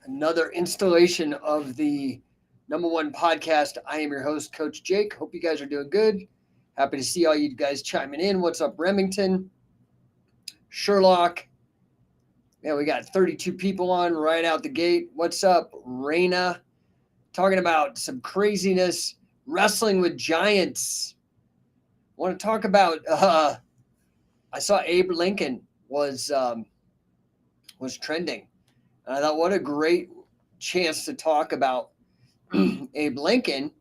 another installation of the number one podcast. I am your host, Coach Jake. Hope you guys are doing good. Happy to see all you guys chiming in. What's up, Remington? Sherlock. Yeah, we got 32 people on right out the gate. What's up, Raina? Talking about some craziness, wrestling with giants. Want to talk about? I saw Abe Lincoln was trending, and I thought, what a great chance to talk about Abe Lincoln,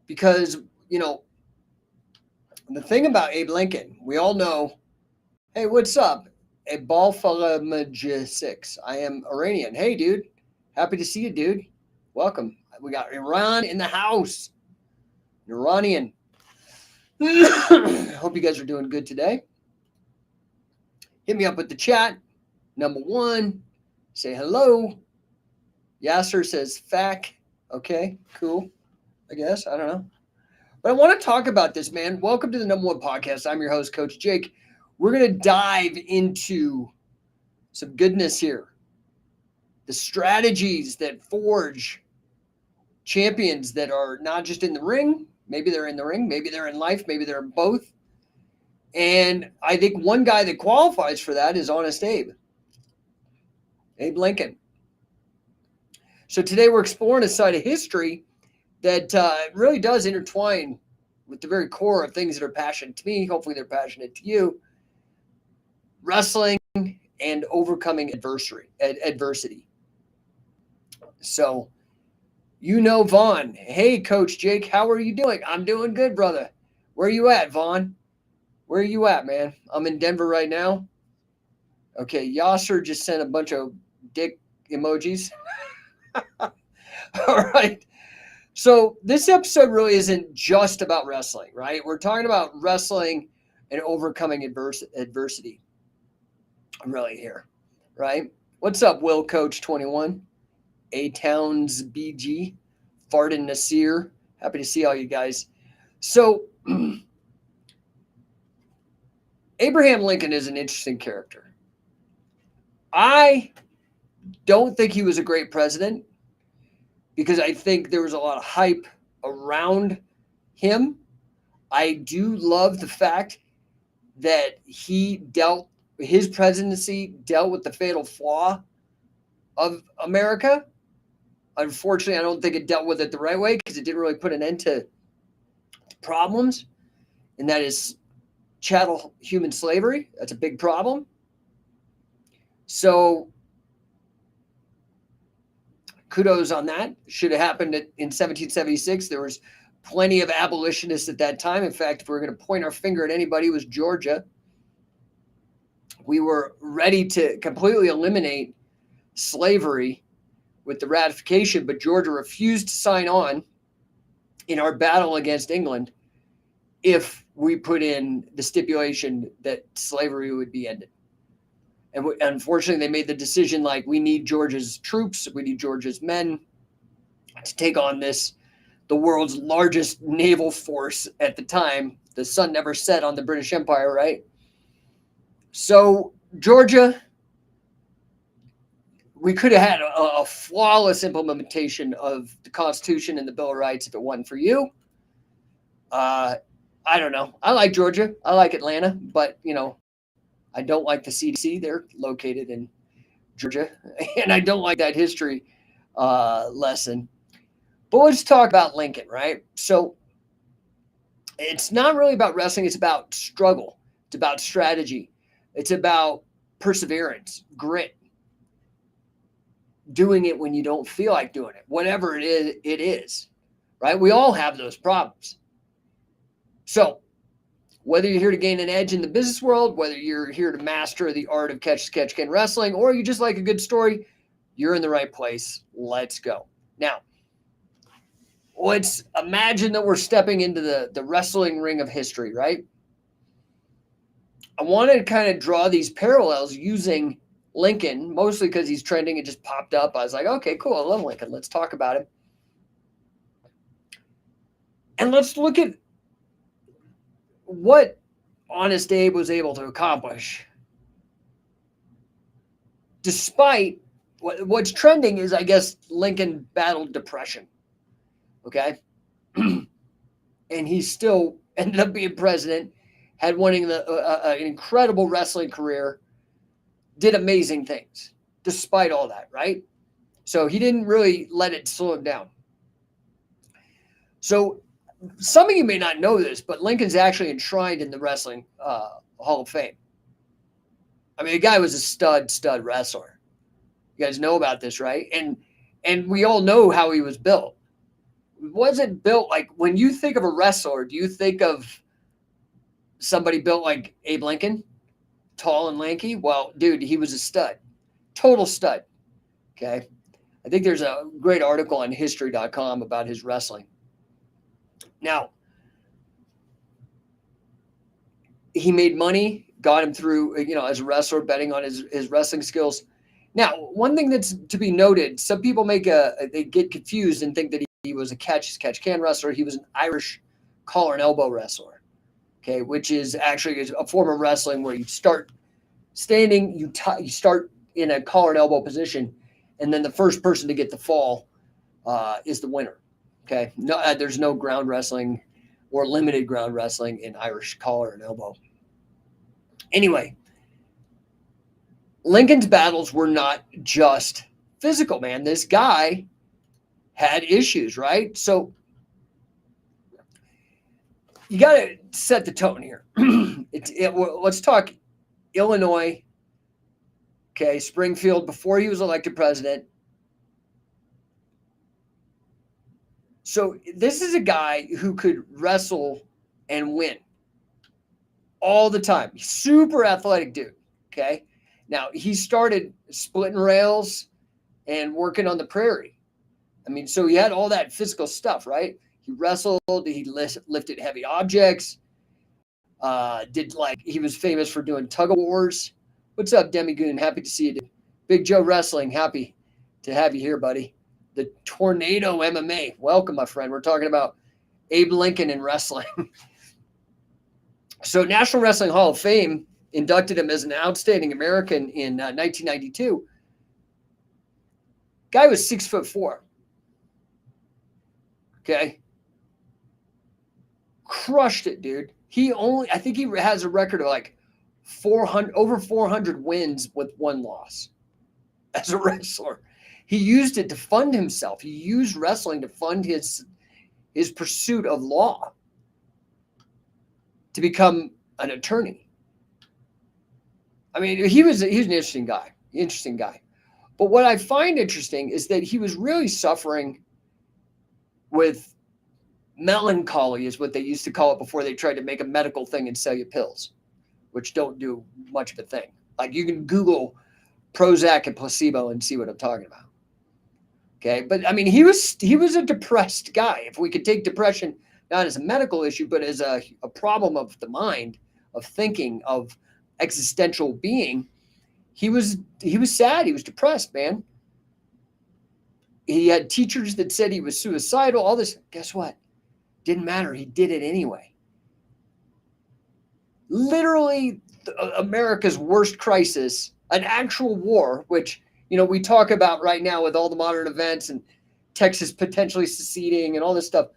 because the thing about Abe Lincoln, we all know. Hey, what's up? A Balfala 6. I am Iranian. Hey, dude. Happy to see you, dude. Welcome. We got Iran in the house. Iranian. Hope you guys are doing good today. Hit me up with the chat. Number one, say hello. Yasser says fac. Okay, cool. I guess. I don't know. But I want to talk about this, man. Welcome to the number one podcast. I'm your host, Coach Jake. We're going to dive into some goodness here. The strategies that forge champions that are not just in the ring. Maybe they're in the ring. Maybe they're in life. Maybe they're in both. And I think one guy that qualifies for that is Honest Abe. Abe Lincoln. So today we're exploring a side of history that really does intertwine with the very core of things that are passionate to me. Hopefully they're passionate to you. Wrestling and overcoming adversity. So, Vaughn. Hey, Coach Jake, how are you doing? I'm doing good, brother. Where are you at, Vaughn? Where are you at, man? I'm in Denver right now. Okay, Yasser just sent a bunch of dick emojis. All right. So this episode really isn't just about wrestling, right? We're talking about wrestling and overcoming adversity. I'm really here, right? What's up, Will Coach 21? A-Towns BG, Farden Nasir. Happy to see all you guys. So Abraham Lincoln is an interesting character. I don't think he was a great president because I think there was a lot of hype around him. I do love the fact that his presidency dealt with the fatal flaw of America. Unfortunately, I don't think it dealt with it the right way because it didn't really put an end to problems, and that is chattel human slavery. That's a big problem. So kudos on that. Should have happened in 1776. There was plenty of abolitionists at that time. In fact, if we're going to point our finger at anybody, it was Georgia. We were ready to completely eliminate slavery with the ratification, but Georgia refused to sign on in our battle against England if we put in the stipulation that slavery would be ended. And unfortunately, they made the decision like, we need Georgia's troops, we need Georgia's men to take on the world's largest naval force at the time. The sun never set on the British Empire, right? So Georgia, we could have had a flawless implementation of the Constitution and the Bill of Rights if it wasn't for you. I don't know. I like Georgia. I like Atlanta, but, I don't like the CDC. They're located in Georgia, and I don't like that history lesson. But let's talk about Lincoln, right? So it's not really about wrestling. It's about struggle. It's about strategy. It's about perseverance, grit, doing it when you don't feel like doing it, whatever it is, right? We all have those problems. So whether you're here to gain an edge in the business world, whether you're here to master the art of catch-can wrestling, or you just like a good story, you're in the right place. Let's go. Now, let's imagine that we're stepping into the wrestling ring of history, right? I wanted to kind of draw these parallels using Lincoln, mostly because he's trending. It just popped up. I was like, okay, cool. I love Lincoln. Let's talk about him. And let's look at what Honest Abe was able to accomplish despite what's trending is, I guess, Lincoln battled depression. Okay. And he still ended up being president, had winning an incredible wrestling career, did amazing things despite all that, right? So he didn't really let it slow him down. So some of you may not know this, but Lincoln's actually enshrined in the Wrestling Hall of Fame. I mean, the guy was a stud wrestler. You guys know about this, right? And we all know how he was built. Wasn't built like, when you think of a wrestler, do you think of somebody built like Abe Lincoln, tall and lanky? Well, dude, he was a stud, total stud. Okay. I think there's a great article on history.com about his wrestling. Now, he made money, got him through, as a wrestler, betting on his wrestling skills. Now, one thing that's to be noted, some people they get confused and think that he was a catch-can wrestler. He was an Irish collar and elbow wrestler, okay, which is actually a form of wrestling where you start standing, you start in a collar and elbow position, and then the first person to get the fall is the winner. Okay, no, there's no ground wrestling or limited ground wrestling in Irish collar and elbow. Anyway, Lincoln's battles were not just physical, man. This guy had issues, right? So you got to set the tone here. Let's talk Illinois, okay, Springfield, before he was elected president. So this is a guy who could wrestle and win all the time. Super athletic dude, okay? Now, he started splitting rails and working on the prairie. I mean, so he had all that physical stuff, right? He wrestled, he lifted heavy objects, he was famous for doing tug of wars. What's up, Demigoon? Happy to see you, dude. Big Joe Wrestling, happy to have you here, buddy. The Tornado MMA. Welcome, my friend. We're talking about Abe Lincoln and wrestling. So National Wrestling Hall of Fame inducted him as an outstanding American in 1992. Guy was 6'4". Okay. Crushed it, dude. I think he has a record of like over 400 wins with one loss as a wrestler. He used it to fund himself. He used wrestling to fund his pursuit of law, to become an attorney. I mean, he was an interesting guy. But what I find interesting is that he was really suffering with melancholy, is what they used to call it before they tried to make a medical thing and sell you pills, which don't do much of a thing. Like, you can Google Prozac and placebo and see what I'm talking about. Okay, but I mean, he was a depressed guy. If we could take depression not as a medical issue, but as a problem of the mind, of thinking, of existential being, he was sad. He was depressed, man. He had teachers that said he was suicidal. All this, guess what? Didn't matter. He did it anyway. Literally, America's worst crisis, an actual war, which, we talk about right now with all the modern events and Texas potentially seceding and all this stuff.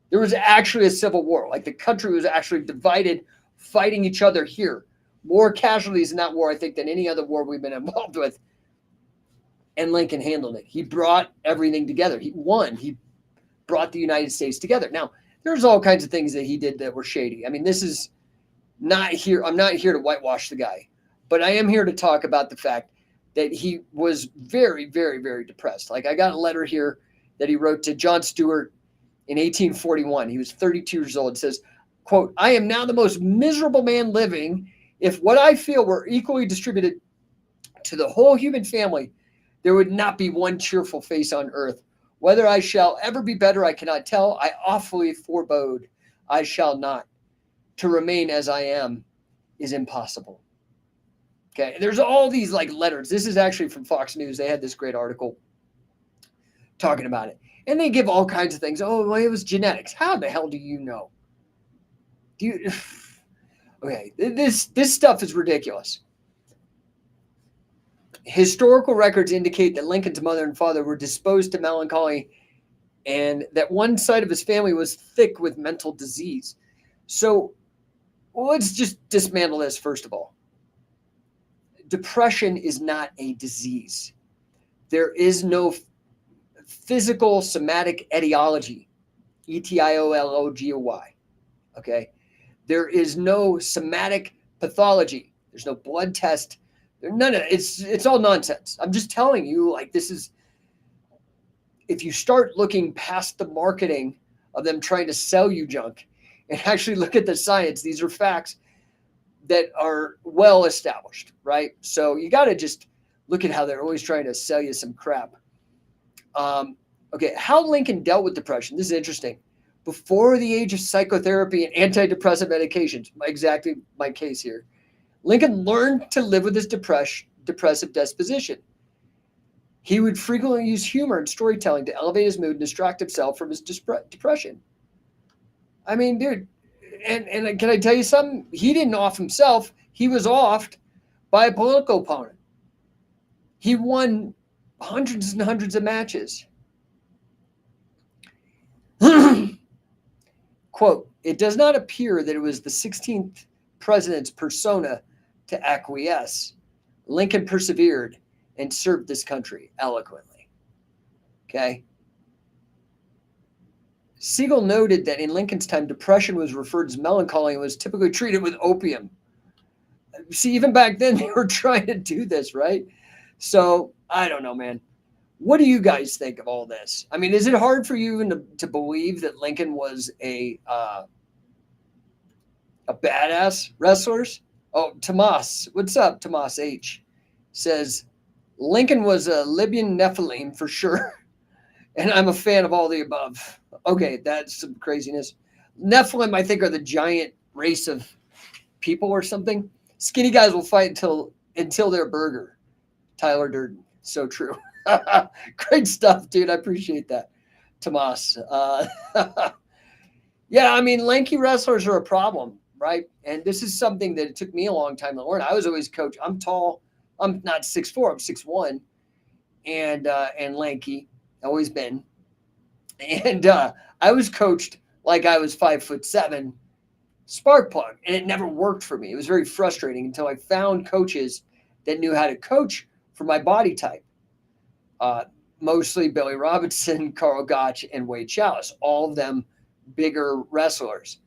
There was actually a civil war. Like, the country was actually divided, fighting each other here. More casualties in that war, I think, than any other war we've been involved with. And Lincoln handled it. He brought everything together. He won. He brought the United States together. Now, there's all kinds of things that he did that were shady. I mean, this is not here. I'm not here to whitewash the guy, but I am here to talk about the fact that he was very, very, very depressed. Like, I got a letter here that he wrote to John Stewart in 1841. He was 32 years old. It says, quote, "I am now the most miserable man living. If what I feel were equally distributed to the whole human family, there would not be one cheerful face on earth. Whether I shall ever be better, I cannot tell. I awfully forebode I shall not. To remain as I am is impossible." Okay, there's all these like letters. This is actually from Fox News. They had this great article talking about it. And they give all kinds of things. Oh, well, it was genetics. How the hell do you know? Okay, this stuff is ridiculous. Historical records indicate that Lincoln's mother and father were disposed to melancholy and that one side of his family was thick with mental disease. So let's just dismantle this first of all. Depression is not a disease. There is no physical somatic etiology, etiology. Okay. There is no somatic pathology. There's no blood test. None of it. It's all nonsense. I'm just telling you, like, this is, if you start looking past the marketing of them trying to sell you junk and actually look at the science, these are facts that are well established, right? So you got to just look at how they're always trying to sell you some crap. Okay, how Lincoln dealt with depression. This is interesting. Before the age of psychotherapy and antidepressant medications, exactly my case here, Lincoln learned to live with his depressive disposition. He would frequently use humor and storytelling to elevate his mood and distract himself from his depression. I mean, dude, and can I tell you something? He didn't off himself. He was offed by a political opponent. He won hundreds and hundreds of matches. Quote, it does not appear that it was the 16th president's persona to acquiesce. Lincoln persevered and served this country eloquently. Okay. Siegel noted that in Lincoln's time, depression was referred to as melancholy and was typically treated with opium. See, even back then, they were trying to do this, right? So, I don't know, man. What do you guys think of all this? I mean, is it hard for you even to believe that Lincoln was a badass wrestler? Oh, Tomas, what's up, Tomas H? Says, Lincoln was a Libyan Nephilim for sure, and I'm a fan of all the above. Okay, that's some craziness. Nephilim, I think, are the giant race of people or something. Skinny guys will fight until they're burger. Tyler Durden, so true. Great stuff, dude. I appreciate that, Tomas. Yeah, I mean, lanky wrestlers are a problem, right? And this is something that it took me a long time to learn. I was always coached. I'm tall. I'm not 6'4", I'm 6'1", and lanky. Always been. And I was coached like I was 5'7", spark plug, and it never worked for me. It was very frustrating until I found coaches that knew how to coach for my body type. Mostly Billy Robinson, Carl Gotch, and Wade Chalice, all of them bigger wrestlers.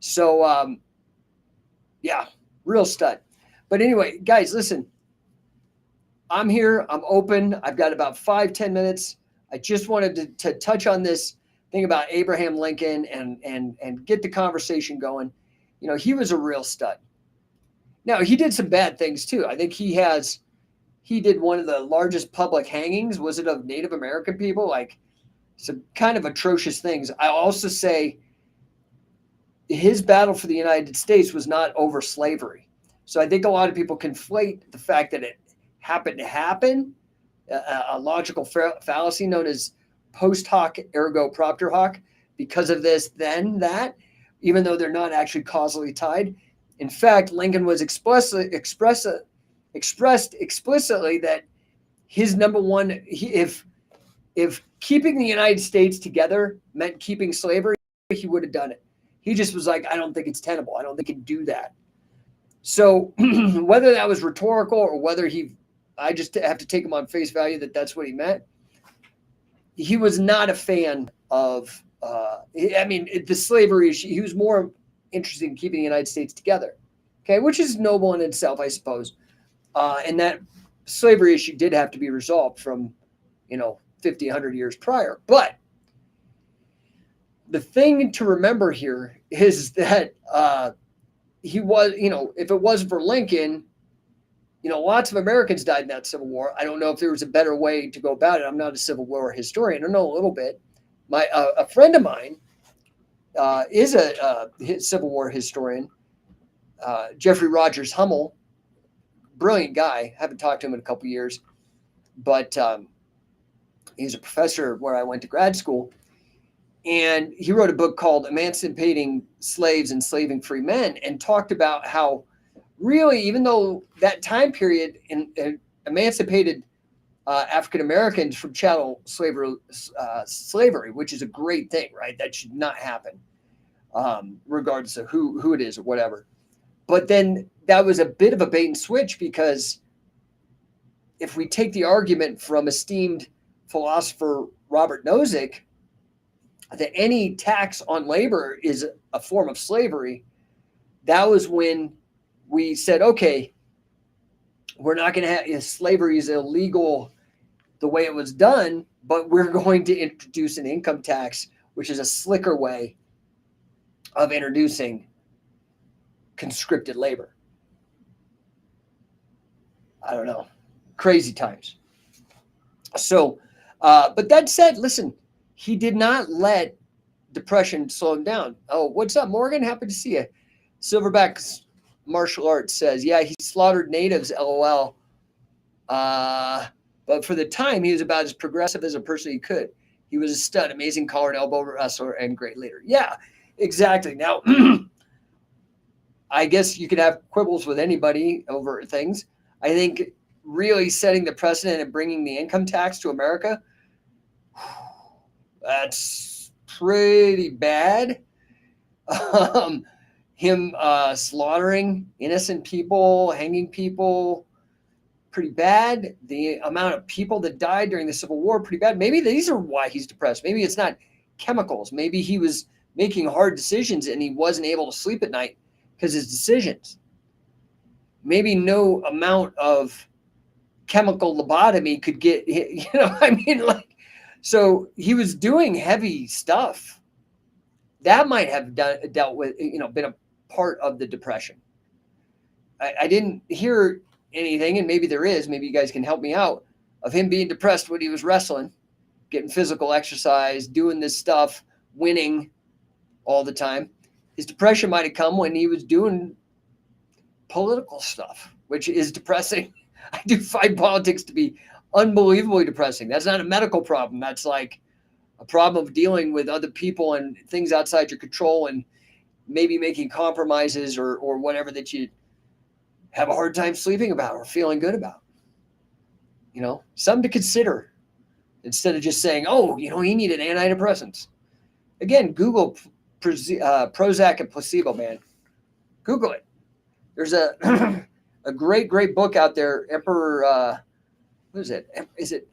So, yeah, real stud. But anyway, guys, listen, I'm here. I'm open. I've got about 5-10 minutes. I just wanted to touch on this thing about Abraham Lincoln and get the conversation going. You know, he was a real stud. Now, he did some bad things too. I think he did one of the largest public hangings. Was it of Native American people? Like some kind of atrocious things. I also say his battle for the United States was not over slavery. So I think a lot of people conflate the fact that it happened to happen, a logical fallacy known as post hoc ergo propter hoc, because of this, then that, even though they're not actually causally tied. In fact, Lincoln was expressed explicitly that his number one, if keeping the United States together meant keeping slavery, he would have done it. He just was like, I don't think it's tenable. I don't think he can do that. So whether that was rhetorical or whether I just have to take him on face value that that's what he meant. He was not a fan of, the slavery issue. He was more interested in keeping the United States together, okay, which is noble in itself, I suppose. And that slavery issue did have to be resolved from, 50, 100 years prior. But the thing to remember here is that he was, if it wasn't for Lincoln, lots of Americans died in that Civil War. I don't know if there was a better way to go about it. I'm not a Civil War historian. I know a little bit. A friend of mine is a Civil War historian, Jeffrey Rogers Hummel. Brilliant guy. Haven't talked to him in a couple of years, but he's a professor where I went to grad school. And he wrote a book called Emancipating Slaves, Enslaving Free Men, and talked about how really, even though that time period emancipated African Americans from chattel slavery, which is a great thing, right? That should not happen, regardless of who it is or whatever. But then that was a bit of a bait and switch, because if we take the argument from esteemed philosopher Robert Nozick that any tax on labor is a form of slavery, that was when we said, okay, we're not going to have slavery is illegal the way it was done, but we're going to introduce an income tax, which is a slicker way of introducing conscripted labor. I don't know. Crazy times. So, but that said, listen, he did not let depression slow him down. Oh, what's up, Morgan? Happy to see you. Silverback's martial arts says, yeah, he slaughtered natives, LOL. But for the time, he was about as progressive as a person he could. He was a stud, amazing collar and elbow wrestler, and great leader. Yeah, exactly. Now, I guess you could have quibbles with anybody over things. I think really setting the precedent and bringing the income tax to America, that's pretty bad. Him slaughtering innocent people, hanging people, pretty bad. The amount of people that died during the Civil War, pretty bad. Maybe these are why he's depressed. Maybe it's not chemicals. Maybe he was making hard decisions and he wasn't able to sleep at night because his decisions. Maybe no amount of chemical lobotomy could get, so he was doing heavy stuff. That might have dealt with, been a part of the depression. I didn't hear anything, and maybe there is, maybe you guys can help me out, of him being depressed when he was wrestling, getting physical exercise, doing this stuff, winning all the time. His depression might have come when he was doing political stuff, which is depressing. I do find politics to be unbelievably depressing. That's not a medical problem. That's like a problem of dealing with other people and things outside your control and maybe making compromises or whatever that you have a hard time sleeping about or feeling good about. Something to consider instead of just saying, oh, he needed antidepressants. Again, Google Prozac and placebo, man. Google it. There's a a great book out there, Emperor, what is it? Is it,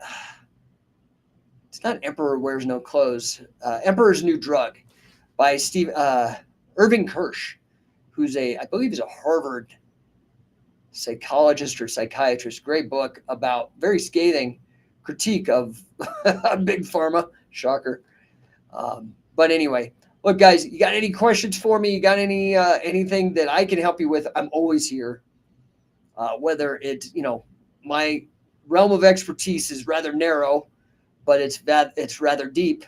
it's not Emperor Wears No Clothes, Emperor's New Drug by Irving Kirsch, who's I believe is a Harvard psychologist or psychiatrist. Great book about very scathing critique of big pharma. Shocker. But anyway, look, guys, you got any questions for me? You got anything that I can help you with? I'm always here. Whether it's, my realm of expertise is rather narrow, but it's rather deep.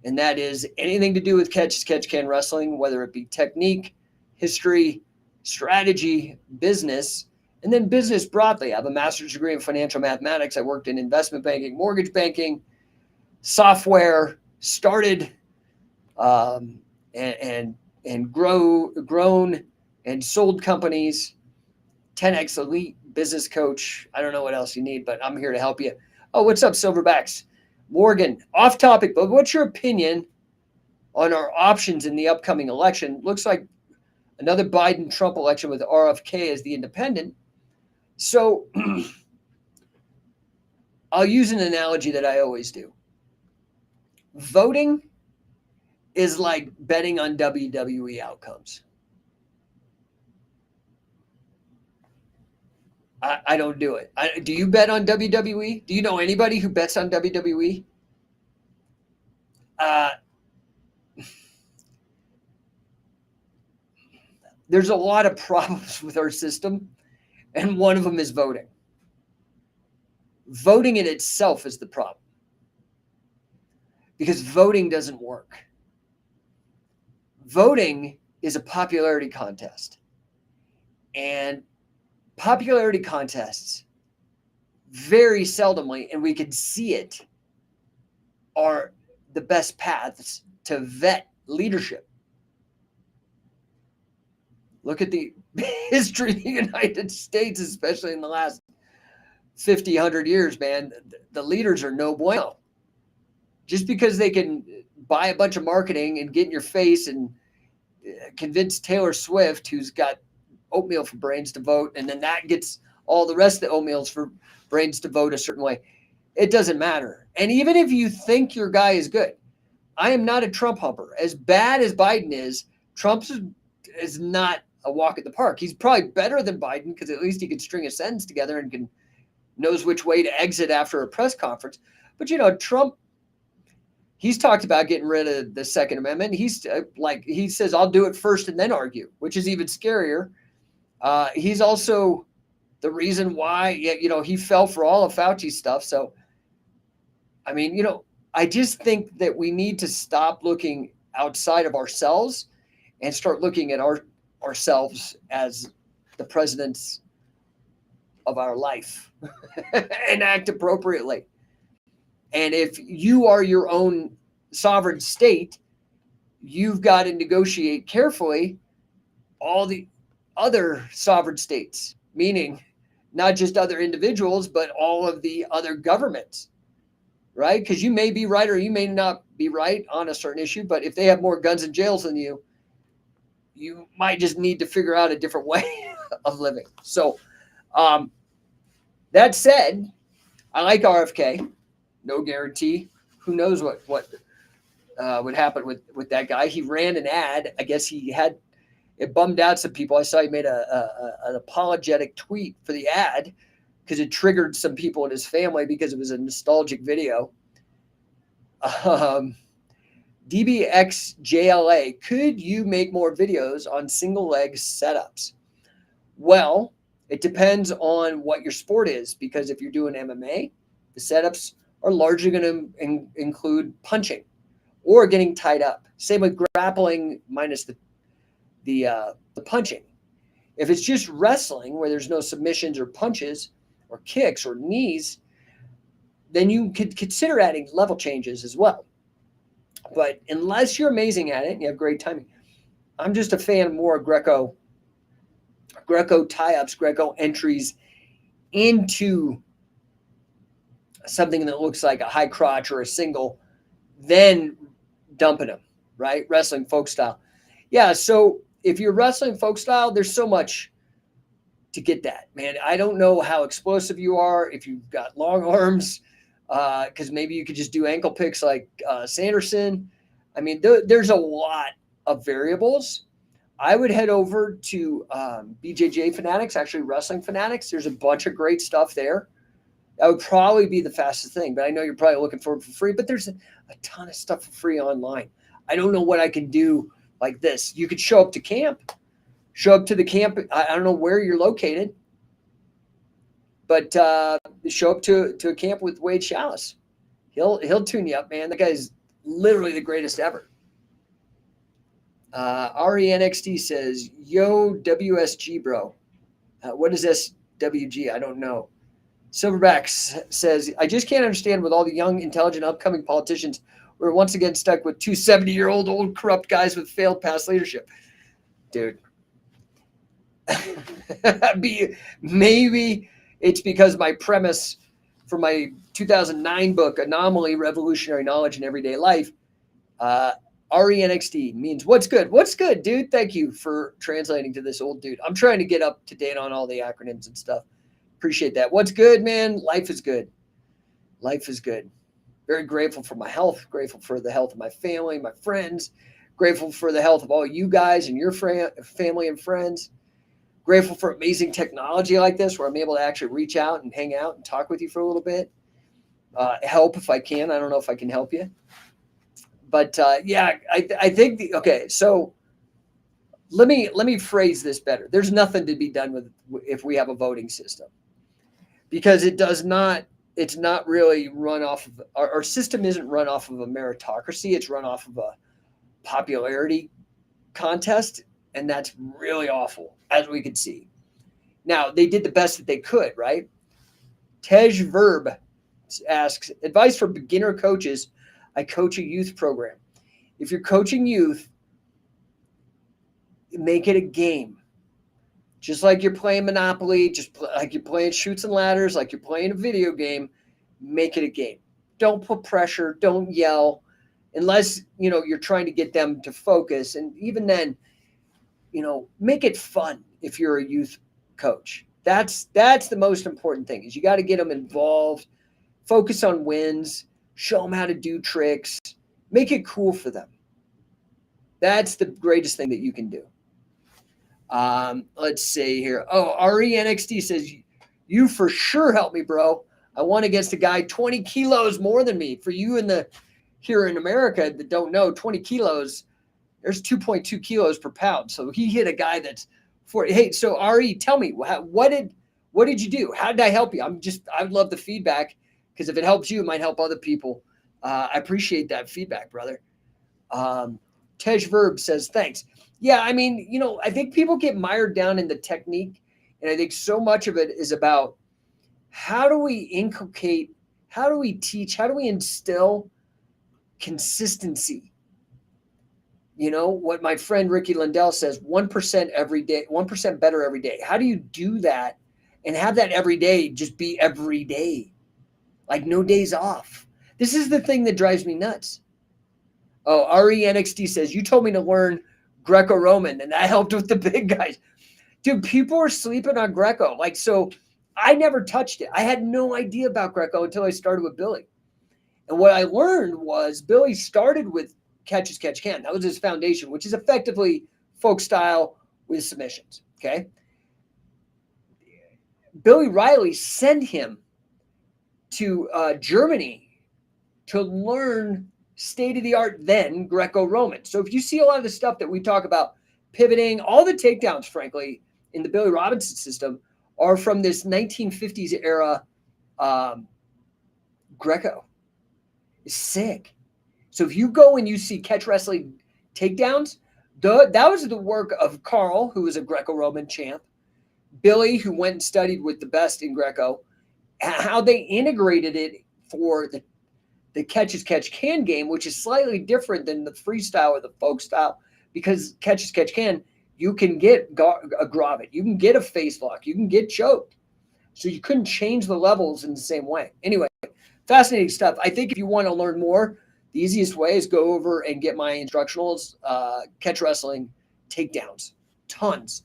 And that is anything to do with catch-can wrestling, whether it be technique, history, strategy, business, and then business broadly. I have a master's degree in financial mathematics. I worked in investment banking, mortgage banking, software, started and grown and sold companies, 10x elite business coach. I don't know what else you need, but I'm here to help you. Oh, what's up, Silverbacks? Morgan, off topic, but what's your opinion on our options in the upcoming election? Looks like another Biden-Trump election with RFK as the independent. So I'll use an analogy that I always do. Voting is like betting on WWE outcomes. I don't do it. Do you bet on WWE? Do you know anybody who bets on WWE? There's a lot of problems with our system, and one of them is voting. Voting in itself is the problem, because voting doesn't work. Voting is a popularity contest, and popularity contests very seldomly, and we can see it, are the best paths to vet leadership. Look at the history of the United States, especially in the last 50, 100 years, man, the leaders are no bueno. Just because they can buy a bunch of marketing and get in your face and convince Taylor Swift, who's got oatmeal for brains, to vote, and then that gets all the rest of the oatmeals for brains to vote a certain way. It doesn't matter. And even if you think your guy is good, I am not a Trump humper. As bad as Biden is, Trump is not a walk in the park. He's probably better than Biden because at least he can string a sentence together and knows which way to exit after a press conference. But, Trump, he's talked about getting rid of the Second Amendment. He says, I'll do it first and then argue, which is even scarier. He's also the reason why, he fell for all of Fauci's stuff. So, I mean, I just think that we need to stop looking outside of ourselves and start looking at ourselves as the presidents of our life and act appropriately. And if you are your own sovereign state, you've got to negotiate carefully all the other sovereign states, meaning not just other individuals, but all of the other governments, right? Because you may be right or you may not be right on a certain issue, but if they have more guns and jails than you, you might just need to figure out a different way of living. So that said, I like RFK. No guarantee. Who knows what would happen with that guy? He ran an ad. I guess it bummed out some people. I saw he made an apologetic tweet for the ad because it triggered some people in his family because it was a nostalgic video. DBXJLA, could you make more videos on single leg setups? Well, it depends on what your sport is, because if you're doing MMA, the setups are largely going to include punching or getting tied up. Same with grappling minus the punching. If it's just wrestling where there's no submissions or punches or kicks or knees, then you could consider adding level changes as well. But unless you're amazing at it and you have great timing, I'm just a fan of more Greco tie-ups, Greco entries into something that looks like a high crotch or a single, then dumping them, right? Wrestling folk style. Yeah, so if you're wrestling folk style, there's so much to get that, man. I don't know how explosive you are, if you've got long arms, because maybe you could just do ankle picks like Sanderson. I mean, there's a lot of variables. I would head over to BJJ Fanatics, actually Wrestling Fanatics. There's a bunch of great stuff there. That would probably be the fastest thing, but I know you're probably looking for it for free, but there's a ton of stuff for free online. I don't know what I can do like this. You could show up to the camp. I don't know where you're located, but show up to a camp with Wade Chalice. He'll tune you up, man. The guy's literally the greatest ever. RENXT says, yo, WSG, bro. What is SWG? I don't know. Silverback says, I just can't understand with all the young, intelligent, upcoming politicians, we're once again stuck with 2 70-year-old old corrupt guys with failed past leadership. Dude. Maybe it's because my premise for my 2009 book, Anomaly, Revolutionary Knowledge in Everyday Life, RENXT means what's good. What's good, dude? Thank you for translating to this old dude. I'm trying to get up to date on all the acronyms and stuff. Appreciate that. What's good, man? Life is good. Life is good. Very grateful for my health, grateful for the health of my family, my friends, grateful for the health of all you guys and your family and friends. Grateful for amazing technology like this where I'm able to actually reach out and hang out and talk with you for a little bit. Help if I can. I don't know if I can help you. But yeah, I think, okay, so let me phrase this better. There's nothing to be done with if we have a voting system, because it's not really run off of, our system isn't run off of a meritocracy. It's run off of a popularity contest. And that's really awful, as we could see. Now, they did the best that they could, right? Tej Verb asks, advice for beginner coaches. I coach a youth program. If you're coaching youth, make it a game. Just like you're playing Monopoly, like you're playing Chutes and Ladders, like you're playing a video game, make it a game. Don't put pressure, don't yell, unless, you're trying to get them to focus. And even then, make it fun if you're a youth coach. That's the most important thing is you got to get them involved, focus on wins, show them how to do tricks, make it cool for them. That's the greatest thing that you can do. Let's see here. Oh, RENXT says, you for sure help me, bro. I won against a guy 20 kilos more than me. For you here in America that don't know, 20 kilos, there's 2.2 kilos per pound. So he hit a guy that's 40. Hey, so RE, tell me, what did you do? How did I help you? I would love the feedback, because if it helps you, it might help other people. I appreciate that feedback, brother. Tej Verb says, thanks. Yeah, I mean, I think people get mired down in the technique, and I think so much of it is about how do we inculcate, how do we teach, how do we instill consistency? What my friend Ricky Lindell says, 1% every day, 1% better every day. How do you do that and have that every day just be every day? Like no days off. This is the thing that drives me nuts. Oh, RENXT says, you told me to learn Greco-Roman, and that helped with the big guys. Dude, people are sleeping on Greco. So I never touched it. I had no idea about Greco until I started with Billy. And what I learned was Billy started with catch as catch can. That was his foundation, which is effectively folk style with submissions. Okay. Billy Riley sent him to Germany to learn state-of-the-art then Greco-Roman. So if you see a lot of the stuff that we talk about, pivoting, all the takedowns, frankly, in the Billy Robinson system are from this 1950s era Greco. It's sick. So if you go and you see catch wrestling takedowns, that was the work of Carl, who was a Greco-Roman champ, Billy, who went and studied with the best in Greco, how they integrated it for the catch as catch can game, which is slightly different than the freestyle or the folk style, because catch as catch can, you can get a gravit, you can get a face lock, you can get choked. So you couldn't change the levels in the same way. Anyway, fascinating stuff. I think if you want to learn more, the easiest way is go over and get my instructionals, catch wrestling takedowns. Tons.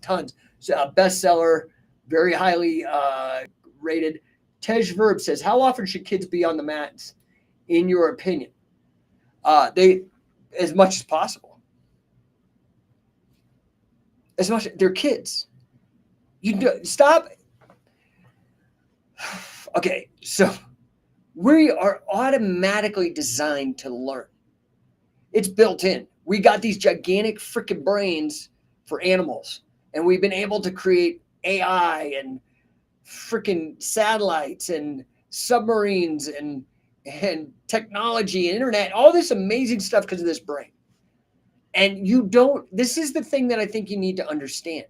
So, bestseller, very highly rated. Tej Verb says, how often should kids be on the mats, in your opinion? They, as much as possible. They're kids. Stop. Okay, so we are automatically designed to learn. It's built in. We got these gigantic freaking brains for animals, and we've been able to create AI and freaking satellites and submarines and technology and internet, all this amazing stuff because of this brain. And this is the thing that I think you need to understand.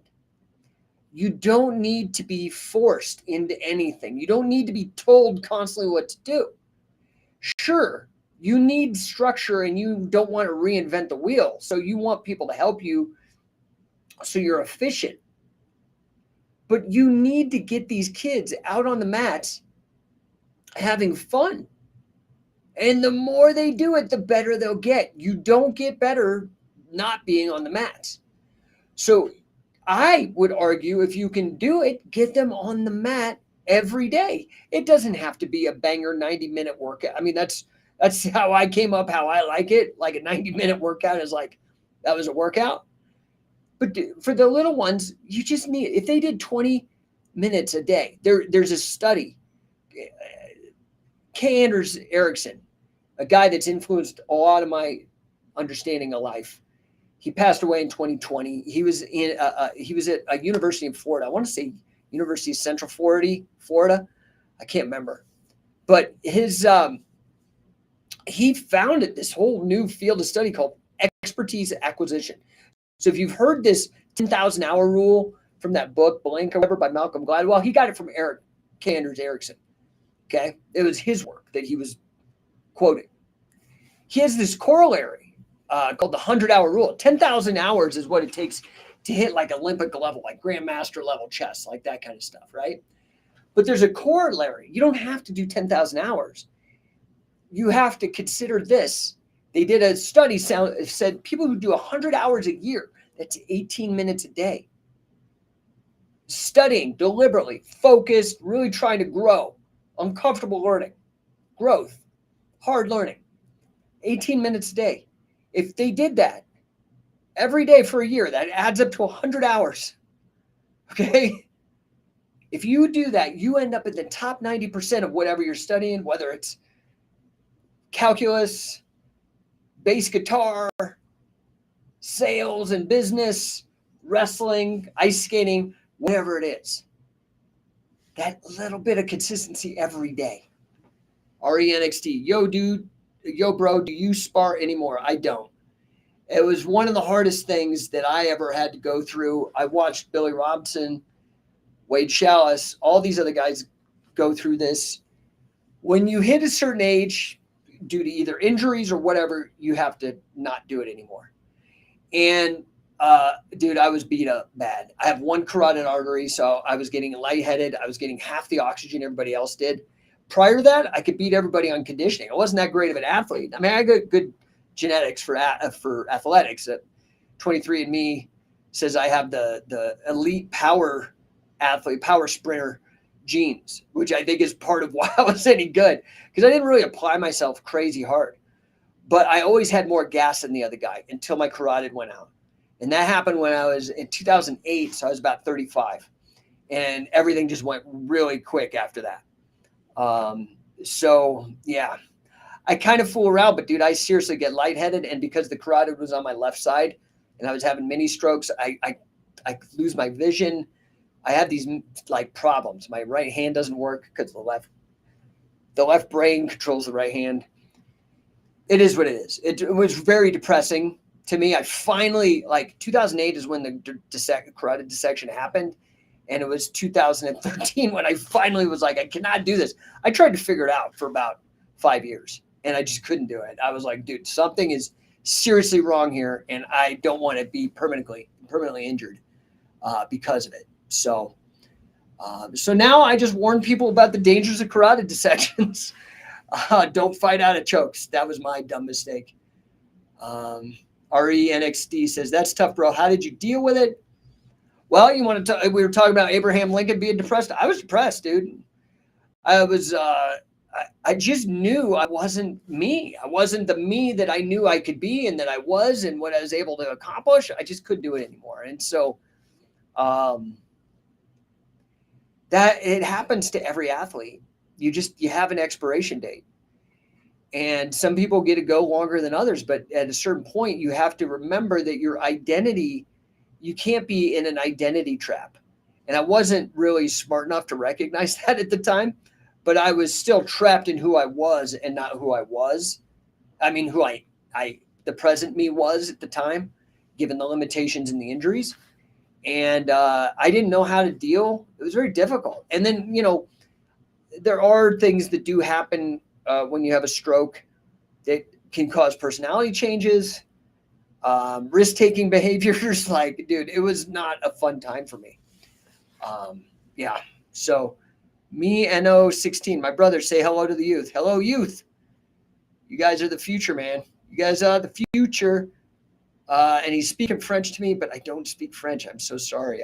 You don't need to be forced into anything. You don't need to be told constantly what to do. Sure, you need structure and you don't want to reinvent the wheel. So you want people to help you so you're efficient. But you need to get these kids out on the mats having fun. And the more they do it, the better they'll get. You don't get better not being on the mats. So I would argue if you can do it, get them on the mat every day. It doesn't have to be a banger 90-minute workout. I mean, that's how I came up, how I like it. Like a 90-minute workout is like, that was a workout. But for the little ones, you just need, if they did 20 minutes a day, there's a study. K. Anders Ericsson, a guy that's influenced a lot of my understanding of life. He passed away in 2020. He was at a university in Florida. I want to say University of Central Florida. I can't remember. But he founded this whole new field of study called expertise acquisition. So if you've heard this 10,000 hour rule from that book, Blank or whatever, by Malcolm Gladwell, he got it from K. Anders Ericsson. Okay. It was his work that he was quoting. He has this corollary called the 100-hour rule. 10,000 hours is what it takes to hit like Olympic level, like grandmaster level chess, like that kind of stuff, right? But there's a corollary. You don't have to do 10,000 hours. You have to consider this. They did a study said people who do 100 hours a year, that's 18 minutes a day. Studying deliberately, focused, really trying to grow, uncomfortable learning, growth, hard learning, 18 minutes a day. If they did that every day for a year, that adds up to 100 hours. Okay? If you do that, you end up in the top 90% of whatever you're studying, whether it's calculus, bass guitar, sales and business, wrestling, ice skating, whatever it is. That little bit of consistency every day. RENXT, yo dude, yo bro, do you spar anymore? I don't. It was one of the hardest things that I ever had to go through. I watched Billy Robson, Wade Chalice, all these other guys go through this. When you hit a certain age, due to either injuries or whatever, you have to not do it anymore. And dude, I was beat up bad. I have one carotid artery, so I was getting lightheaded. I was getting half the oxygen everybody else did. Prior to that, I could beat everybody on conditioning. I wasn't that great of an athlete. I mean, I got good genetics for athletics. 23andMe says I have the elite power athlete, power sprinter genes, which I think is part of why I was any good, because I didn't really apply myself crazy hard. But I always had more gas than the other guy until my carotid went out. And that happened when I was in 2008, so I was about 35. And everything just went really quick after that. So, yeah, I kind of fool around, but dude, I seriously get lightheaded. And because the carotid was on my left side and I was having mini strokes, I lose my vision. I have these like problems. My right hand doesn't work because the left brain controls the right hand. It is what it is. It was very depressing to me. I finally, like 2008 is when the carotid dissection happened. And it was 2013 when I finally was like, I cannot do this. I tried to figure it out for about 5 years and I just couldn't do it. I was like, dude, something is seriously wrong here. And I don't want to be permanently injured because of it. So now I just warn people about the dangers of carotid dissections. Don't fight out of chokes. That was my dumb mistake. RENXT says, that's tough, bro. How did you deal with it? Well, we were talking about Abraham Lincoln being depressed. I was depressed, dude. I was, I just knew I wasn't me. I wasn't the me that I knew I could be and that I was and what I was able to accomplish. I just couldn't do it anymore. And so, that it happens to every athlete. You have an expiration date. And some people get to go longer than others, but at a certain point, you have to remember that your identity, you can't be in an identity trap. And I wasn't really smart enough to recognize that at the time, but I was still trapped in who I was and not who I was. I mean, who the present me was at the time, given the limitations and the injuries. And I didn't know how to deal. It was very difficult. And then, there are things that do happen when you have a stroke that can cause personality changes, risk-taking behaviors. Like, dude, it was not a fun time for me. Yeah. So me, NO16, my brother, say hello to the youth. Hello, youth. You guys are the future, man. You guys are the future. And he's speaking French to me, but I don't speak French. I'm so sorry.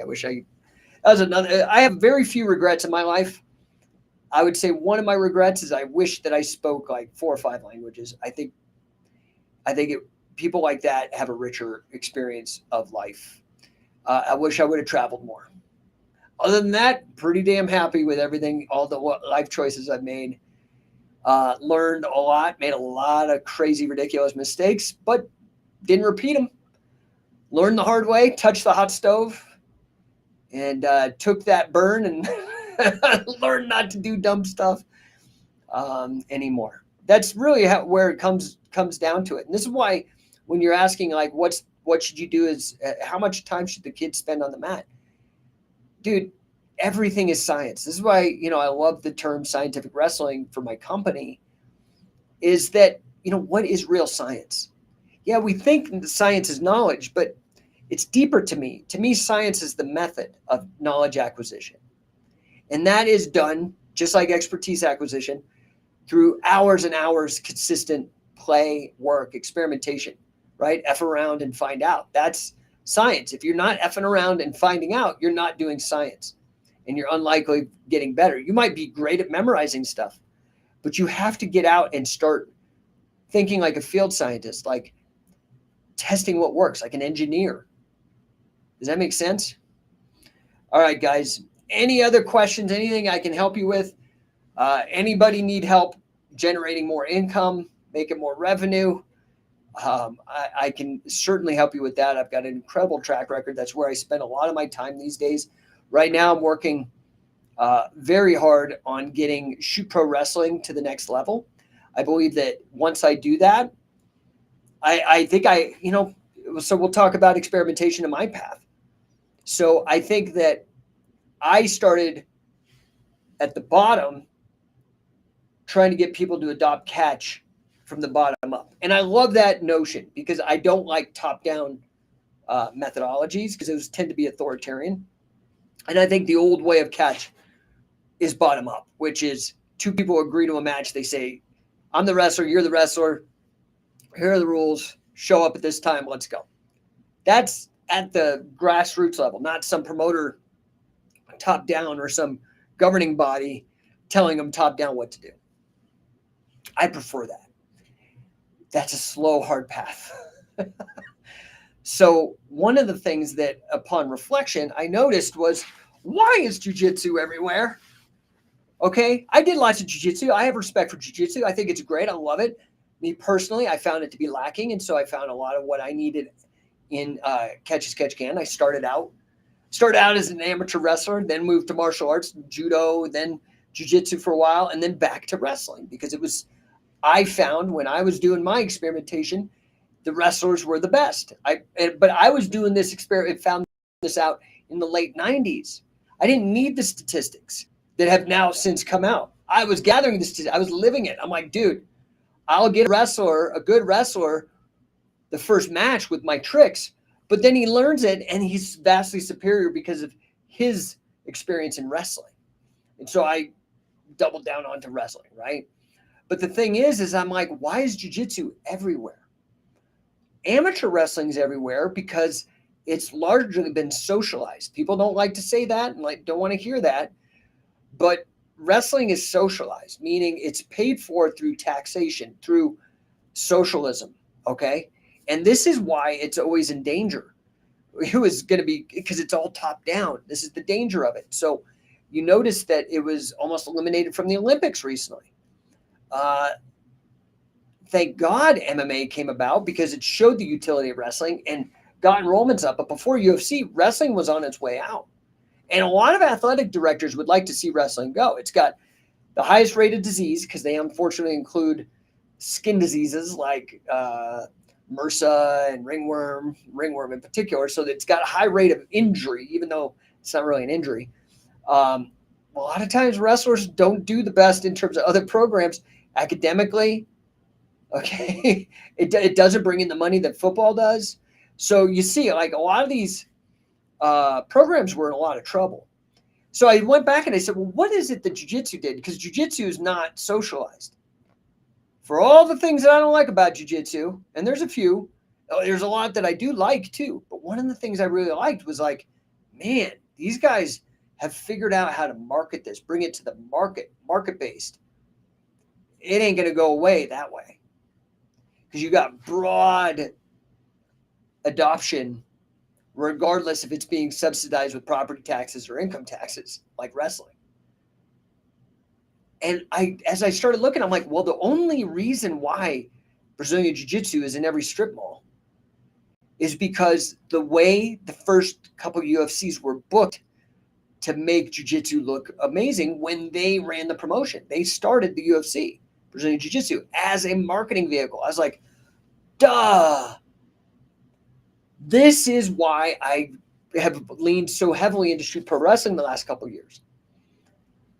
I have very few regrets in my life. I would say one of my regrets is I wish that I spoke like 4 or 5 languages. I think people like that have a richer experience of life. I wish I would have traveled more. Other than that, pretty damn happy with everything, all the life choices I've made. Learned a lot, made a lot of crazy, ridiculous mistakes, but didn't repeat them. Learned the hard way, touched the hot stove, and took that burn and learned not to do dumb stuff anymore. That's really where it comes down to it. And this is why when you're asking, like, what should you do is how much time should the kids spend on the mat? Dude, everything is science. This is why, I love the term scientific wrestling for my company, is that, what is real science? Yeah, we think the science is knowledge, but It's deeper to me. To me, science is the method of knowledge acquisition. And that is done, just like expertise acquisition, through hours and hours consistent play, work, experimentation, right? F around and find out. That's science. If you're not effing around and finding out, you're not doing science, and you're unlikely getting better. You might be great at memorizing stuff, but you have to get out and start thinking like a field scientist, like testing what works, like an engineer. Does that make sense? All right, guys. Any other questions? Anything I can help you with? Anybody need help generating more income, making more revenue? I can certainly help you with that. I've got an incredible track record. That's where I spend a lot of my time these days. Right now, I'm working very hard on getting Shoot Pro Wrestling to the next level. I believe that once I do that, I think so we'll talk about experimentation in my path. So I think that I started at the bottom trying to get people to adopt catch from the bottom up. And I love that notion because I don't like top-down methodologies because those tend to be authoritarian. And I think the old way of catch is bottom up, which is two people agree to a match. They say, I'm the wrestler, you're the wrestler. Here are the rules. Show up at this time. Let's go. That's at the grassroots level, not some promoter top down or some governing body telling them top down what to do. I prefer that. That's a slow, hard path. So one of the things that upon reflection I noticed was, why is jiu-jitsu everywhere? Okay, I did lots of jiu-jitsu. I have respect for jiu-jitsu. I think it's great. I love it. Me personally, I found it to be lacking. And so I found a lot of what I needed in Catch as Catch Can. I started out as an amateur wrestler, then moved to martial arts, judo, then jiu-jitsu for a while, and then back to wrestling because I found when I was doing my experimentation, the wrestlers were the best. But I was doing this experiment, found this out in the late 90s. I didn't need the statistics that have now since come out. I was gathering this, I was living it. I'm like, dude, I'll get a good wrestler, the first match with my tricks, but then he learns it and he's vastly superior because of his experience in wrestling. And so I doubled down onto wrestling, right? But the thing is I'm like, why is jiu-jitsu everywhere? Amateur wrestling's everywhere because it's largely been socialized. People don't like to say that and don't want to hear that, but wrestling is socialized, meaning it's paid for through taxation, through socialism, okay? And this is why it's always in danger. It was going to be because it's all top down. This is the danger of it. So you notice that it was almost eliminated from the Olympics recently. Thank God MMA came about because it showed the utility of wrestling and got enrollments up. But before UFC, wrestling was on its way out. And a lot of athletic directors would like to see wrestling go. It's got the highest rate of disease because they unfortunately include skin diseases like MRSA and ringworm in particular. So it's got a high rate of injury, even though it's not really an injury. A lot of times wrestlers don't do the best in terms of other programs academically. Okay, it doesn't bring in the money that football does. So you see, like a lot of these programs were in a lot of trouble. So I went back and I said, well, what is it that jiu-jitsu did? Because jiu-jitsu is not socialized. For all the things that I don't like about jiu-jitsu, and there's a few, there's a lot that I do like too. But one of the things I really liked was like, man, these guys have figured out how to market this, bring it to the market-based. It ain't going to go away that way. Because you got broad adoption regardless if it's being subsidized with property taxes or income taxes, like wrestling. And as I started looking, I'm like, well, the only reason why Brazilian Jiu-Jitsu is in every strip mall is because the way the first couple of UFCs were booked to make Jiu-Jitsu look amazing when they ran the promotion. They started the UFC, Brazilian Jiu-Jitsu, as a marketing vehicle. I was like, duh. This is why I have leaned so heavily into Shoot Pro Wrestling the last couple of years.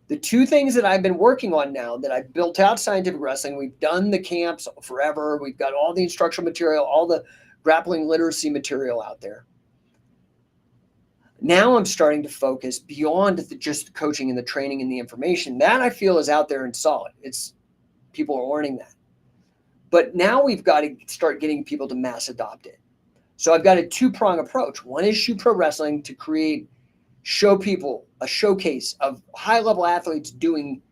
The two things that I've been working on now that I've built out scientific wrestling, we've done the camps forever. We've got all the instructional material, all the grappling literacy material out there. Now I'm starting to focus beyond just the coaching and the training and the information. That I feel is out there and solid. It's people are learning that. But now we've got to start getting people to mass adopt it. So I've got a two-prong approach. One is Shoot Pro Wrestling to show people a showcase of high-level athletes doing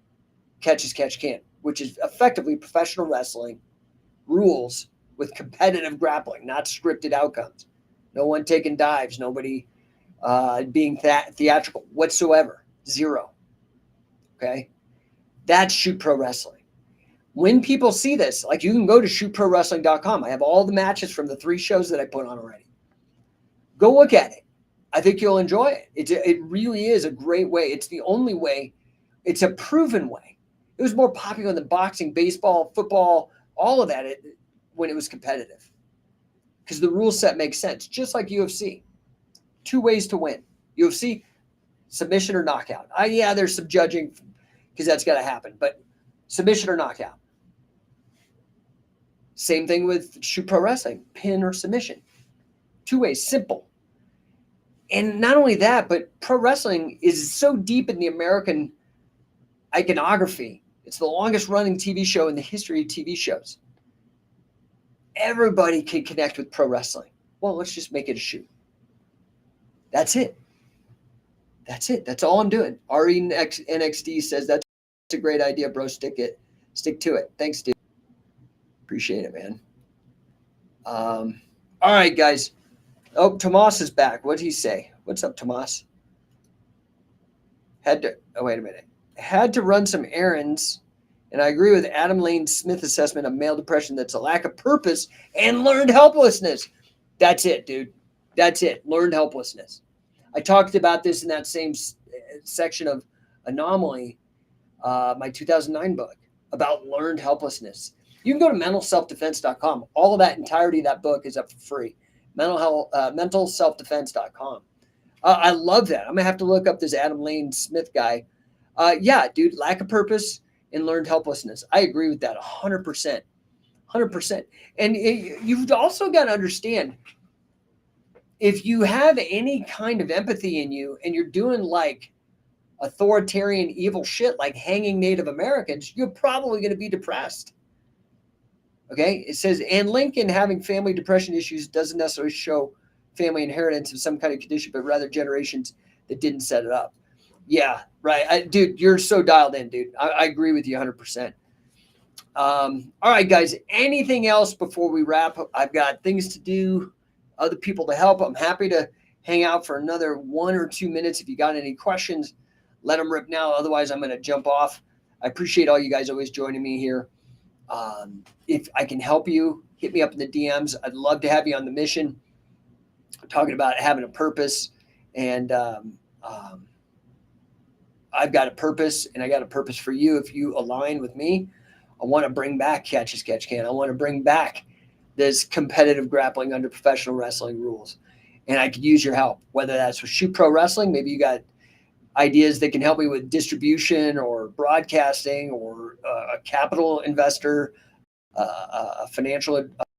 catch as catch can, which is effectively professional wrestling rules with competitive grappling, not scripted outcomes. No one taking dives, nobody being theatrical whatsoever. Zero. Okay? That's Shoot Pro Wrestling. When people see this, like you can go to shootprowrestling.com. I have all the matches from the 3 shows that I put on already. Go look at it. I think you'll enjoy it. It really is a great way. It's the only way. It's a proven way. It was more popular than boxing, baseball, football, all of that when it was competitive. Because the rule set makes sense, just like UFC. 2 ways to win. UFC, submission or knockout. Yeah, there's some judging because that's got to happen, but submission or knockout. Same thing with Shoot Pro Wrestling, pin or submission. 2 ways, simple. And not only that, but pro wrestling is so deep in the American iconography. It's the longest running TV show in the history of TV shows. Everybody can connect with pro wrestling. Well, let's just make it a shoot. That's it. That's it. That's all I'm doing. RENXD says that's a great idea, bro. Stick to it. Thanks, dude. Appreciate it, man. All right, guys. Oh, Tomas is back. What'd he say? What's up, Tomas? Wait a minute. Had to run some errands, and I agree with Adam Lane Smith assessment of male depression. That's a lack of purpose and learned helplessness. That's it, dude. That's it. Learned helplessness. I talked about this in that same section of Anomaly, my 2009 book, about learned helplessness. You can go to mentalselfdefense.com. All of that entirety of that book is up for free. mentalselfdefense.com. I love that. I'm going to have to look up this Adam Lane Smith guy. Yeah, dude, lack of purpose and learned helplessness. I agree with that 100%. 100%. And you've also got to understand, if you have any kind of empathy in you and you're doing like authoritarian evil shit like hanging Native Americans, you're probably going to be depressed. Okay, it says, and Lincoln having family depression issues doesn't necessarily show family inheritance of some kind of condition, but rather generations that didn't set it up. Yeah, right. Dude, you're so dialed in, dude. I agree with you 100%. All right, guys, anything else before we wrap up? I've got things to do, other people to help. I'm happy to hang out for another 1 or 2 minutes. If you got any questions, let them rip now. Otherwise, I'm going to jump off. I appreciate all you guys always joining me here. If I can help you, hit me up in the DMs. I'd love to have you on the mission. I'm talking about having a purpose, and I've got a purpose, and I got a purpose for you. If you align with me, I want to bring back Catch as Catch Can. I want to bring back this competitive grappling under professional wrestling rules, and I could use your help, whether that's with Shoot Pro Wrestling. Maybe you got ideas that can help me with distribution or broadcasting, or a capital investor, a financial,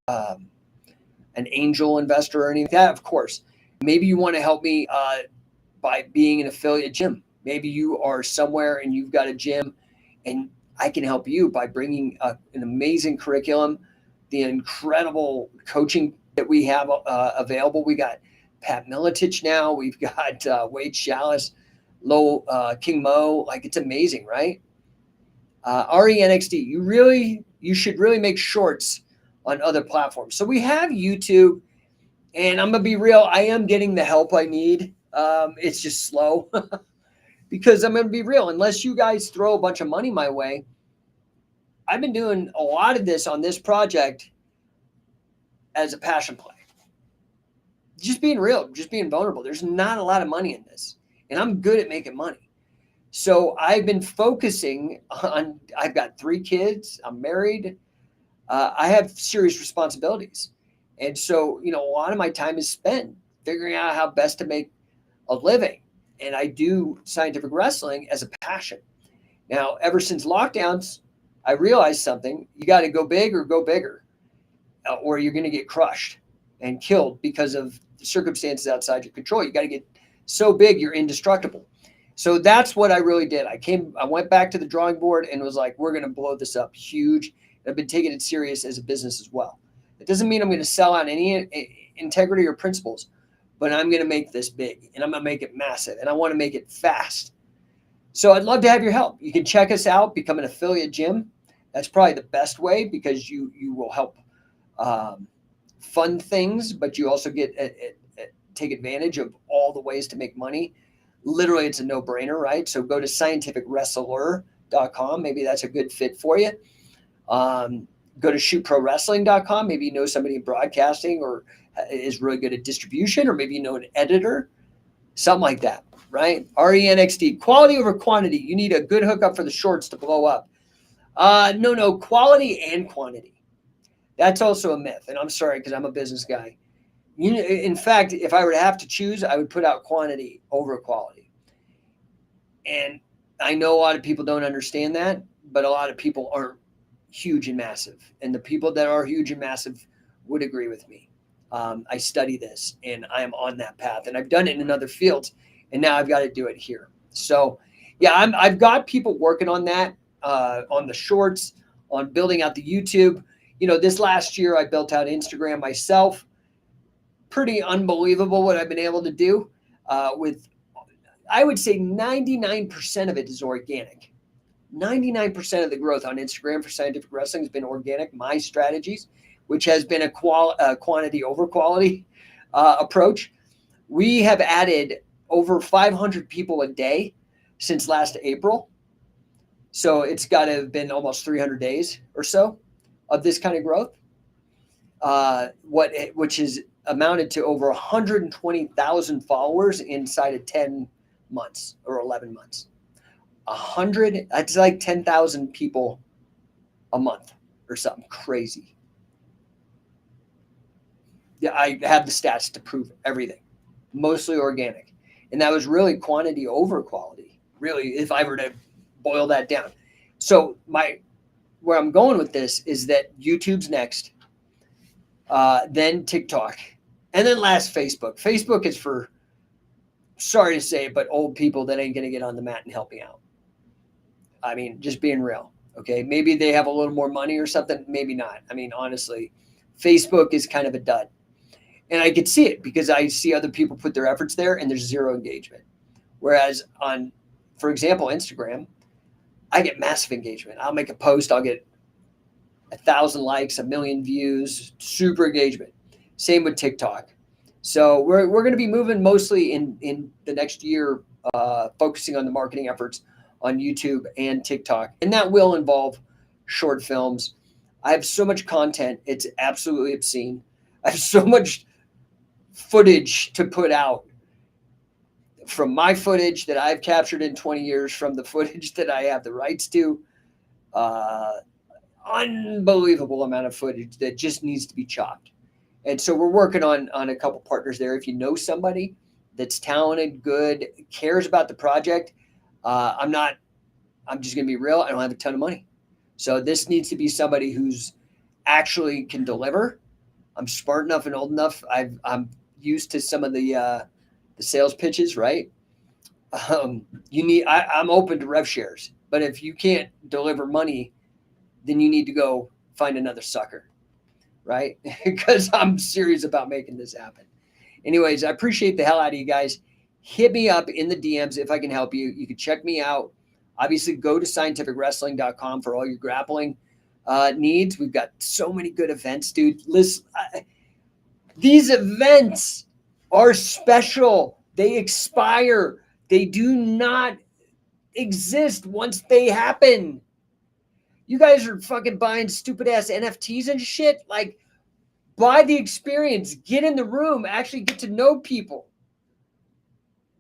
an angel investor, or anything like that. Of course, maybe you want to help me by being an affiliate gym. Maybe you are somewhere and you've got a gym, and I can help you by bringing an amazing curriculum, the incredible coaching that we have available. We got Pat Miletich now. We've got Wade Chalice, King Mo. Like, it's amazing, right? RENXD. You should really make shorts on other platforms. So we have YouTube, and I'm gonna be real. I am getting the help I need. It's just slow because I'm gonna be real. Unless you guys throw a bunch of money my way, I've been doing a lot of this on this project as a passion play. Just being real, just being vulnerable. There's not a lot of money in this, and I'm good at making money. So I've been focusing on, I've got 3 kids, I'm married, I have serious responsibilities. And so, a lot of my time is spent figuring out how best to make a living. And I do scientific wrestling as a passion. Now, ever since lockdowns, I realized something. You got to go big or go bigger, or you're going to get crushed and killed because of the circumstances outside your control. You got to get so big you're indestructible. So that's what I really did. I went back to the drawing board and was like, we're going to blow this up huge. I've been taking it serious as a business as well. It doesn't mean I'm going to sell out any integrity or principles, but I'm going to make this big and I'm going to make it massive and I want to make it fast. So I'd love to have your help. You can check us out, become an affiliate gym. That's probably the best way because you will help fund things, but you also get take advantage of all the ways to make money. Literally, it's a no-brainer, right? So go to scientificwrestler.com. Maybe that's a good fit for you. Go to shootprowrestling.com. Maybe you know somebody in broadcasting or is really good at distribution, or maybe you know an editor, something like that, right? RENXT, quality over quantity. You need a good hookup for the shorts to blow up. No, quality and quantity. That's also a myth, and I'm sorry because I'm a business guy. In fact, if I were to have to choose, I would put out quantity over quality. And I know a lot of people don't understand that, but a lot of people aren't huge and massive. And the people that are huge and massive would agree with me. I study this, and I am on that path. And I've done it in other fields, and now I've got to do it here. So, yeah, I've got people working on that, on the shorts, on building out the YouTube. This last year I built out Instagram myself. Pretty unbelievable what I've been able to do with, I would say 99% of it is organic. 99% of the growth on Instagram for Scientific Wrestling has been organic, my strategies, which has been a quantity over quality approach. We have added over 500 people a day since last April. So it's got to have been almost 300 days or so of this kind of growth, which is amounted to over 120,000 followers inside of 10 months or 11 months. That's like 10,000 people a month or something crazy. Yeah, I have the stats to prove everything. Mostly organic. And that was really quantity over quality, really, if I were to boil that down. So where I'm going with this is that YouTube's next, then TikTok, and then last Facebook. Facebook is for, sorry to say it, but old people that ain't going to get on the mat and help me out. I mean, just being real. Okay. Maybe they have a little more money or something. Maybe not. I mean, honestly, Facebook is kind of a dud. And I could see it because I see other people put their efforts there and there's zero engagement. Whereas on, for example, Instagram, I get massive engagement. I'll make a post. I'll get 1,000 likes, 1 million views, super engagement. Same with TikTok. So we're going to be moving mostly in the next year, focusing on the marketing efforts on YouTube and TikTok. And that will involve short films. I have so much content. It's absolutely obscene. I have so much footage to put out, from my footage that I've captured in 20 years, from the footage that I have the rights to. Unbelievable amount of footage that just needs to be chopped. And so we're working on a couple partners there. If you know somebody that's talented, good, cares about the project, I'm just going to be real. I don't have a ton of money. So this needs to be somebody who's actually can deliver. I'm smart enough and old enough. I'm used to some of the sales pitches, right? I'm open to rev shares, but if you can't deliver money, then you need to go find another sucker, right? Because I'm serious about making this happen. Anyways, I appreciate the hell out of you guys. Hit me up in the DMs if I can help you. You can check me out. Obviously, go to scientificwrestling.com for all your grappling needs. We've got so many good events, dude. Listen, these events are special. They expire. They do not exist once they happen. You guys are fucking buying stupid ass NFTs and shit. Like, buy the experience. Get in the room. Actually get to know people.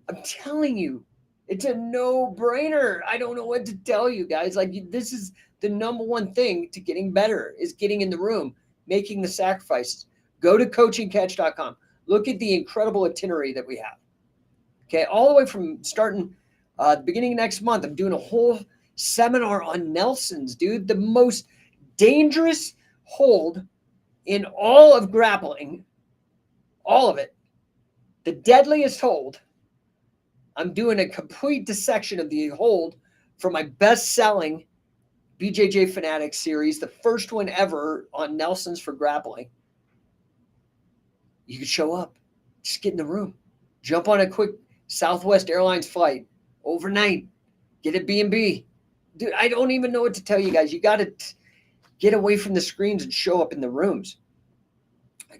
I'm telling you, it's a no-brainer. I don't know what to tell you guys. Like, this is the number one thing to getting better, is getting in the room, making the sacrifices. Go to coachingcatch.com. Look at the incredible itinerary that we have. Okay, all the way from starting the beginning of next month. I'm doing a whole seminar on Nelson's, dude. The most dangerous hold in all of grappling. All of it. The deadliest hold I'm doing a complete dissection of the hold for my best-selling BJJ Fanatics series, the first one ever on Nelson's for grappling. You could show up. Just get in the room. Jump on a quick Southwest Airlines flight overnight. Get a B&B. Dude, I don't even know what to tell you guys. You got to get away from the screens and show up in the rooms.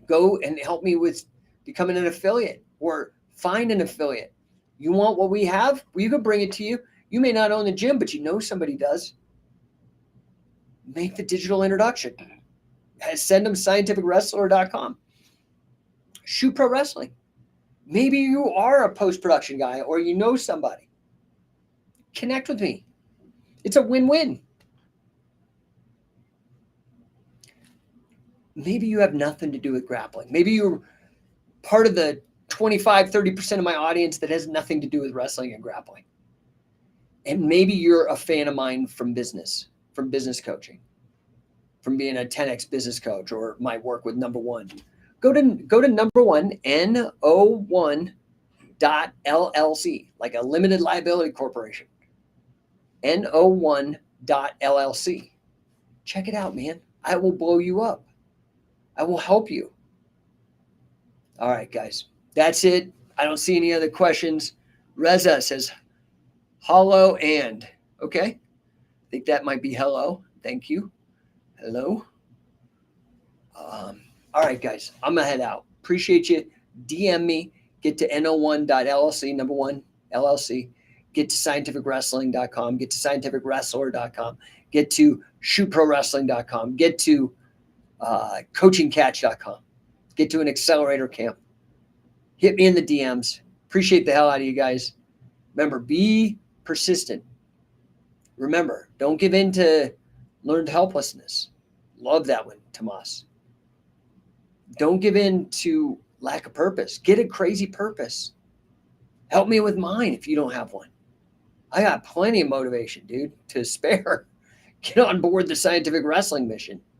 Go and help me with becoming an affiliate or find an affiliate. You want what we have? Well, you can bring it to you. You may not own the gym, but you know somebody does. Make the digital introduction. Send them scientificwrestler.com. Shoot Pro Wrestling. Maybe you are a post-production guy or you know somebody. Connect with me. It's a win-win. Maybe you have nothing to do with grappling. Maybe you're part of the 25, 30% of my audience that has nothing to do with wrestling and grappling. And maybe you're a fan of mine from business coaching, from being a 10X business coach or my work with Number One. Go to Number One, NO1.LLC, like a limited liability corporation. NO1.LLC. Check it out, man. I will blow you up. I will help you. All right, guys. That's it. I don't see any other questions. Reza says, hello and. Okay. I think that might be hello. Thank you. Hello. All right, guys. I'm going to head out. Appreciate you. DM me. Get to no1.llc, Number One LLC. Get to scientificwrestling.com. Get to scientificwrestler.com. Get to shootprowrestling.com. Get to coachingcatch.com. Get to an accelerator camp. Hit me in the DMs. Appreciate the hell out of you guys. Remember, be persistent. Remember, don't give in to learned helplessness. Love that one, Tomas. Don't give in to lack of purpose. Get a crazy purpose. Help me with mine if you don't have one. I got plenty of motivation, dude, to spare. Get on board the scientific wrestling mission.